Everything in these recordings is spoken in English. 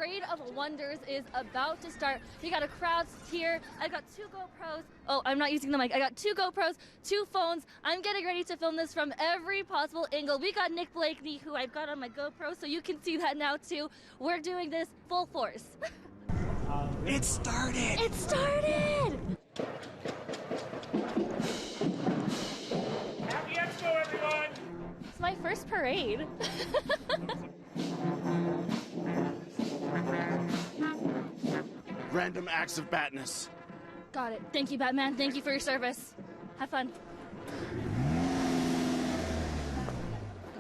Parade of Wonders is about to start. We got a crowd here. I got 2 GoPros. Oh, I'm not using the mic. I got 2 GoPros, 2 phones. I'm getting ready to film this from every possible angle. We got Nick Blakeney, who I've got on my GoPro, so you can see that now too. We're doing this full force. It started! It started! Happy Expo, everyone! It's my first parade. Random acts of badness. Got it. Thank you, Batman. Thank you for your service. Have fun.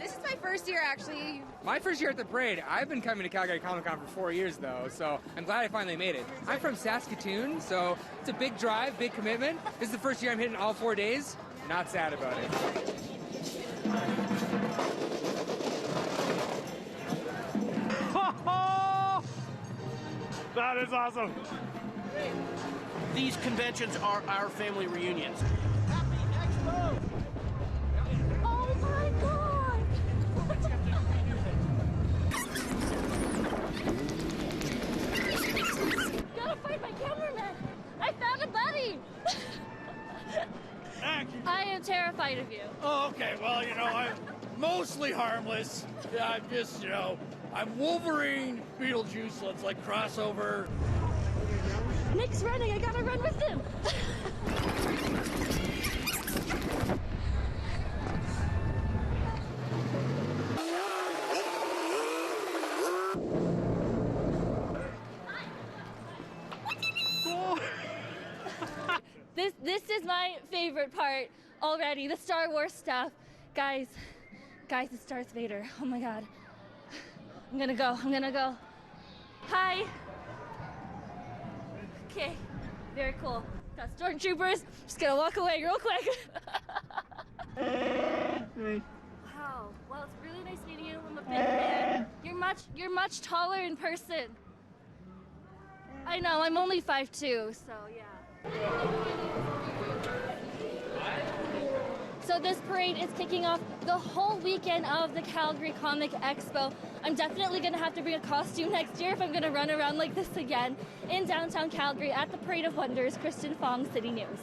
This is my first year, actually. My first year at the parade. I've been coming to Calgary Comic Con for 4 years, though, so I'm glad I finally made it. I'm from Saskatoon, so it's a big drive, big commitment. This is the first year I'm hitting all 4 days. Not sad about it. That is awesome. These conventions are our family reunions. Oh my god! Gotta find my cameraman! I found a buddy! I am terrified of you. Oh, okay. Well, I'm mostly harmless. Yeah, I'm just, I'm Wolverine, Beetlejuice, so it's like crossover. Nick's running, I gotta run with him! This is my favorite part already, the Star Wars stuff. Guys, it's Darth Vader. Oh my god. I'm gonna go. Hi. Okay, very cool. Got stormtroopers. Just gonna walk away real quick. Wow. Well, it's really nice meeting you. I'm a big fan. You're much taller in person. I know. I'm only 5'2", so yeah. So this parade is kicking off the whole weekend of the Calgary Comic Expo. I'm definitely going to have to bring a costume next year if I'm going to run around like this again in downtown Calgary at the Parade of Wonders. Kristen Fong, City News.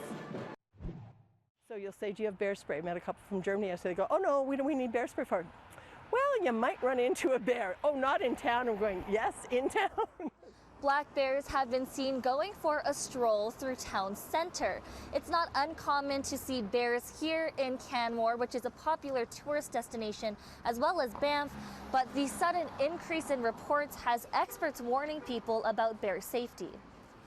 So you'll say, do you have bear spray? I met a couple from Germany. I say, they go, oh no, we need bear spray for it. Well, you might run into a bear. Oh, not in town. I'm going, yes, in town. Black bears have been seen going for a stroll through town center. It's not uncommon to see bears here in Canmore, which is a popular tourist destination, as well as Banff, but the sudden increase in reports has experts warning people about bear safety.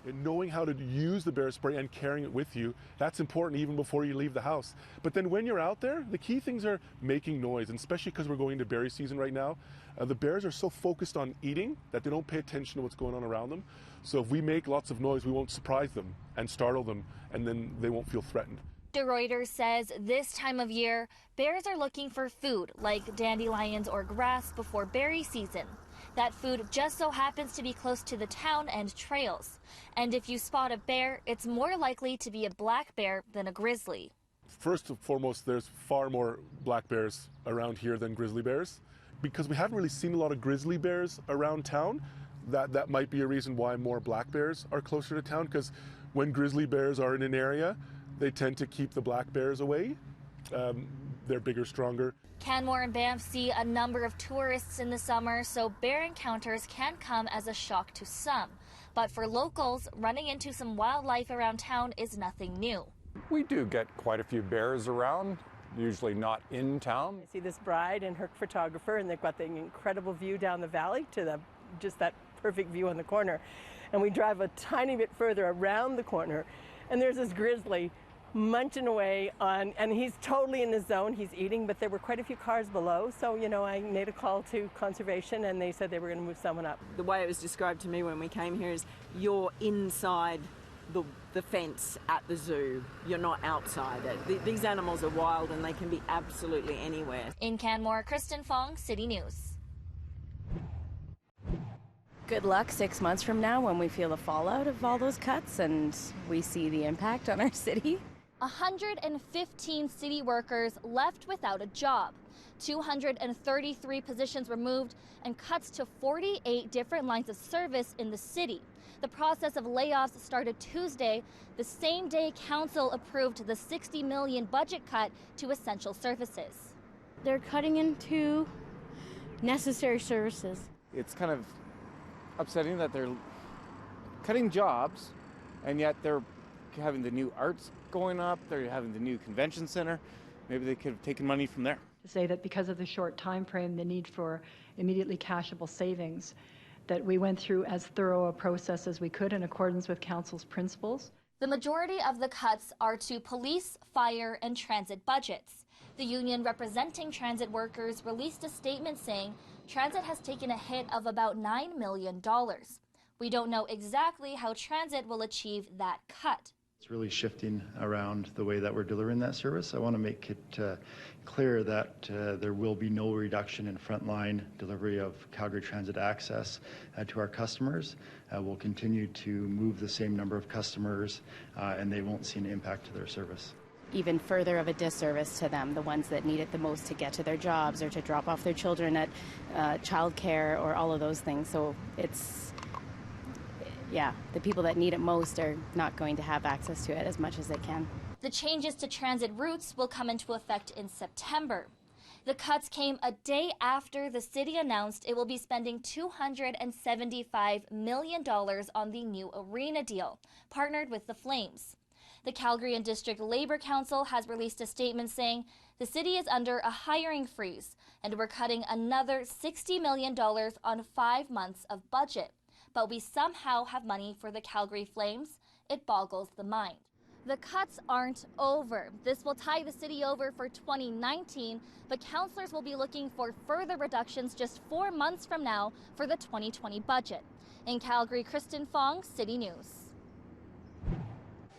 And knowing how to use the bear spray and carrying it with you, that's important even before you leave the house. But then when you're out there, the key things are making noise, and especially because we're going into berry season right now, the bears are so focused on eating that they don't pay attention to what's going on around them. So if we make lots of noise, we won't surprise them and startle them, and then they won't feel threatened. De Reuters says this time of year, bears are looking for food like dandelions or grass before berry season. That food just so happens to be close to the town and trails. And if you spot a bear, it's more likely to be a black bear than a grizzly. First and foremost, there's far more black bears around here than grizzly bears. Because we haven't really seen a lot of grizzly bears around town, that might be a reason why more black bears are closer to town, because when grizzly bears are in an area, they tend to keep the black bears away. They're bigger, stronger. Canmore and Banff see a number of tourists in the summer, so bear encounters can come as a shock to some. But for locals, running into some wildlife around town is nothing new. We do get quite a few bears around, usually not in town. I see this bride and her photographer, and they've got the incredible view down the valley to just that perfect view on the corner. And we drive a tiny bit further around the corner, and there's this grizzly munching away and he's totally in his zone. He's eating, but there were quite a few cars below. So, I made a call to conservation, and they said they were going to move someone up. The way it was described to me when we came here is you're inside the fence at the zoo. You're not outside it. These animals are wild, and they can be absolutely anywhere. In Canmore, Kristen Fong, City News. Good luck 6 months from now when we feel the fallout of all those cuts and we see the impact on our city. 115 city workers left without a job. 233 positions removed and cuts to 48 different lines of service in the city. The process of layoffs started Tuesday, the same day council approved the $60 million budget cut to essential services. They're cutting into necessary services. It's kind of upsetting that they're cutting jobs, and yet they're having the new arts going up, they're having the new convention center. Maybe they could have taken money from there. To say that because of the short time frame, the need for immediately cashable savings, that we went through as thorough a process as we could in accordance with council's principles. The majority of the cuts are to police, fire, and transit budgets. The union representing transit workers released a statement saying transit has taken a hit of about $9 million. We don't know exactly how transit will achieve that cut. It's really shifting around the way that we're delivering that service. I want to make it clear that there will be no reduction in frontline delivery of Calgary Transit access to our customers. We'll continue to move the same number of customers and they won't see an impact to their service. Even further of a disservice to them, the ones that need it the most to get to their jobs or to drop off their children at childcare or all of those things. So the people that need it most are not going to have access to it as much as they can. The changes to transit routes will come into effect in September. The cuts came a day after the city announced it will be spending $275 million on the new arena deal, partnered with the Flames. The Calgary and District Labour Council has released a statement saying the city is under a hiring freeze and we're cutting another $60 million on 5 months of budget. But we somehow have money for the Calgary Flames. It boggles the mind. The cuts aren't over. This will tie the city over for 2019, but councillors will be looking for further reductions just 4 months from now for the 2020 budget. In Calgary, Kristen Fong, City News.